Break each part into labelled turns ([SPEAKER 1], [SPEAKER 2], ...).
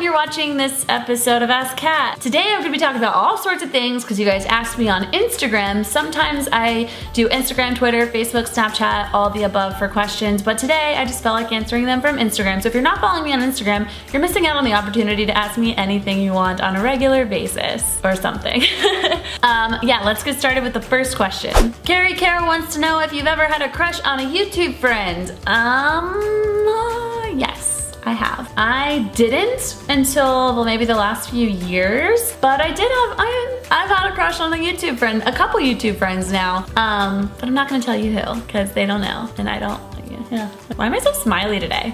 [SPEAKER 1] you're watching this episode of Ask Kat. Today I'm gonna be talking about all sorts of things because you guys asked me on Instagram. Sometimes I do Instagram, Twitter, Facebook, Snapchat, all the above for questions, but today I just felt like answering them from Instagram. So if you're not following me on Instagram, you're missing out on the opportunity to ask me anything you want on a regular basis or something. Yeah, let's get started with the first question. Carrie Carroll wants to know if you've ever had a crush on a YouTube friend. Yes, I have. I didn't until, well, maybe the last few years, but I did have, I've had a crush on a YouTube friend, a couple YouTube friends now, but I'm not gonna tell you who, because they don't know, and I don't, yeah. Why am I so smiley today?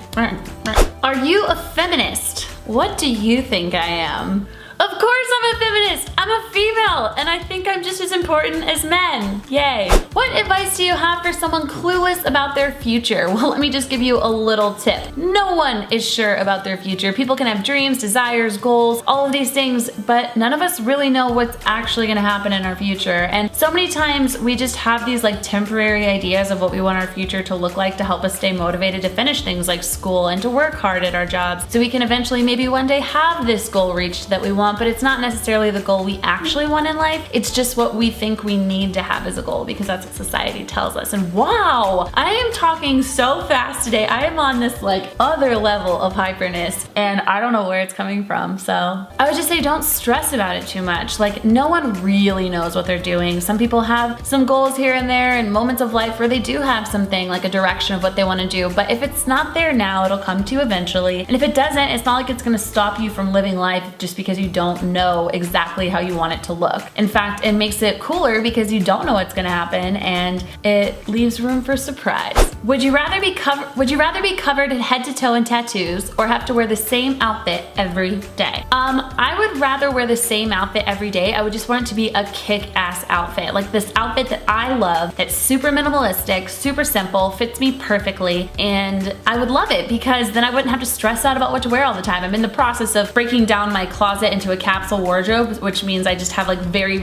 [SPEAKER 1] Are you a feminist? What do you think I am? Of course I'm a feminist! I'm a female, and I think I'm just as important as men. Yay. What advice do you have for someone clueless about their future? Well, let me just give you a little tip. No one is sure about their future. People can have dreams, desires, goals, all of these things, but none of us really know what's actually gonna happen in our future. And so many times we just have these like temporary ideas of what we want our future to look like to help us stay motivated to finish things like school and to work hard at our jobs so we can eventually maybe one day have this goal reached that we want, but it's not necessarily the goal we actually want in life. It's just what we think we need to have as a goal because that's what society tells us. And wow, I am talking so fast today. I am on this like other level of hyperness and I don't know where it's coming from. So I would just say don't stress about it too much. Like no one really knows what they're doing. Some people have some goals here and there and moments of life where they do have something like a direction of what they want to do. But if it's not there now, it'll come to you eventually. And if it doesn't, it's not like it's going to stop you from living life just because you don't know exactly how you want it to look. In fact, it makes it cooler because you don't know what's gonna happen and it leaves room for surprise. Would you rather be covered head to toe in tattoos or have to wear the same outfit every day? I would rather wear the same outfit every day. I would just want it to be a kick-ass outfit. Like this outfit that I love, that's super minimalistic, super simple, fits me perfectly, and I would love it because then I wouldn't have to stress out about what to wear all the time. I'm in the process of breaking down my closet into a capsule wardrobe, which means I just have like very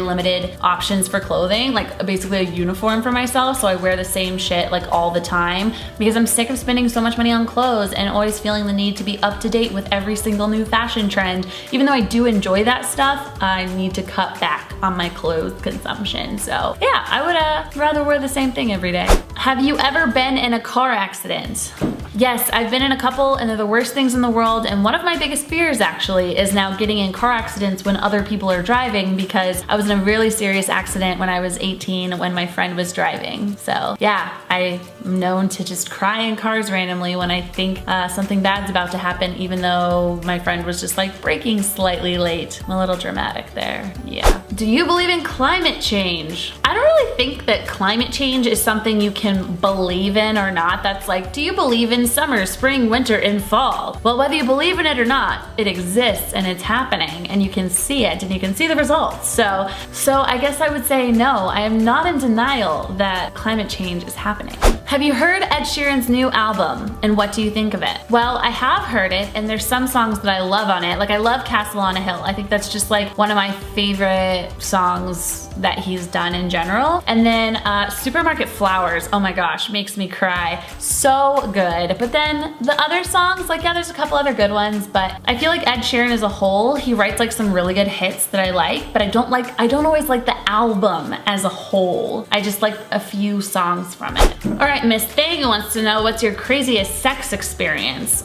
[SPEAKER 1] limited options for clothing, like basically a uniform for myself, so I wear the same shit like all the time because I'm sick of spending so much money on clothes and always feeling the need to be up to date with every single new fashion trend. Even though I do enjoy that stuff, I need to cut back on my clothes consumption. So yeah, I would rather wear the same thing every day. Have you ever been in a car accident? Yes, I've been in a couple and they're the worst things in the world, and one of my biggest fears actually is now getting in car accidents when other people are driving because I was in a really serious accident when I was 18 when my friend was driving. So yeah, I'm known to just cry in cars randomly when I think something bad's about to happen, even though my friend was just like braking slightly late. I'm a little dramatic there, yeah. Do you believe in climate change? I don't really think that climate change is something you can believe in or not. That's like, do you believe in summer, spring, winter, and fall? Well, whether you believe in it or not, it exists and it's happening and you can see it and you can see the results. So I guess I would say no, I am not in denial that climate change is happening. Have you heard Ed Sheeran's new album and what do you think of it? Well, I have heard it and there's some songs that I love on it. Like I love Castle on a Hill. I think that's just like one of my favorite songs that he's done in general. And then Supermarket Flowers, oh my gosh, makes me cry. So good. But then the other songs, like yeah, there's a couple other good ones, but I feel like Ed Sheeran as a whole, he writes like some really good hits that I like, but I don't always like the album as a whole. I just like a few songs from it. All right, Miss Thing wants to know what's your craziest sex experience?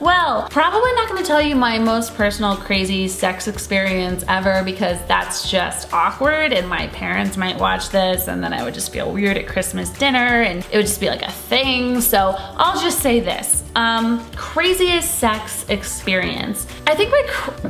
[SPEAKER 1] Well, probably not gonna tell you my most personal crazy sex experience ever because that's just awkward and my parents might watch this and then I would just feel weird at Christmas dinner and it would just be like a thing. So I'll just say this, craziest sex experience. I think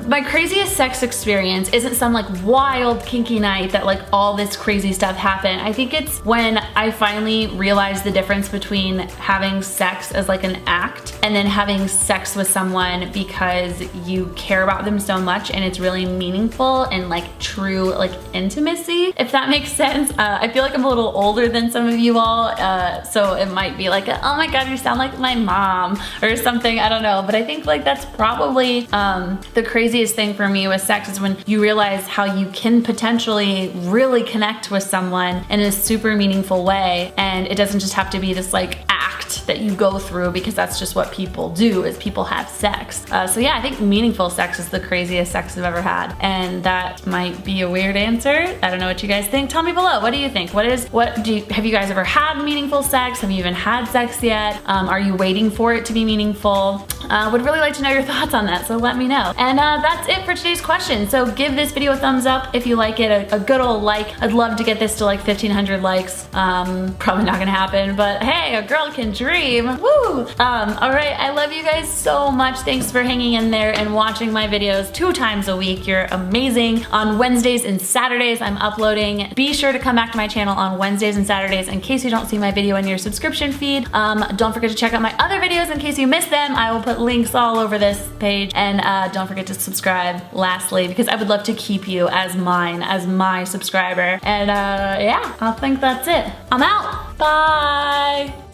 [SPEAKER 1] my craziest sex experience isn't some like wild kinky night that like all this crazy stuff happened. I think it's when I finally realized the difference between having sex as like an act and then having sex with someone because you care about them so much and it's really meaningful and like true like intimacy, if that makes sense. I feel like I'm a little older than some of you all, so it might be like, oh my god, you sound like my mom or something, I don't know. But I think like that's probably the craziest thing for me with sex is when you realize how you can potentially really connect with someone in a super meaningful way and it doesn't just have to be this like act act that you go through because that's just what people do, is people have sex. So yeah, I think meaningful sex is the craziest sex I've ever had. And that might be a weird answer. I don't know what you guys think. Tell me below. What do you think? Have you guys ever had meaningful sex? Have you even had sex yet? Are you waiting for it to be meaningful? Would really like to know your thoughts on that, so let me know. And that's it for today's question. So give this video a thumbs up if you like it, a good old like. I'd love to get this to like 1,500 likes. Probably not gonna happen, but hey, a girl can dream. Woo! All right, I love you guys so much. Thanks for hanging in there and watching my videos 2 times a week. You're amazing. On Wednesdays and Saturdays, I'm uploading. Be sure to come back to my channel on Wednesdays and Saturdays in case you don't see my video in your subscription feed. Don't forget to check out my other videos in case you missed them. I will put links all over this page, and don't forget to subscribe lastly, because I would love to keep you as my subscriber. And yeah, I think that's it. I'm out. Bye.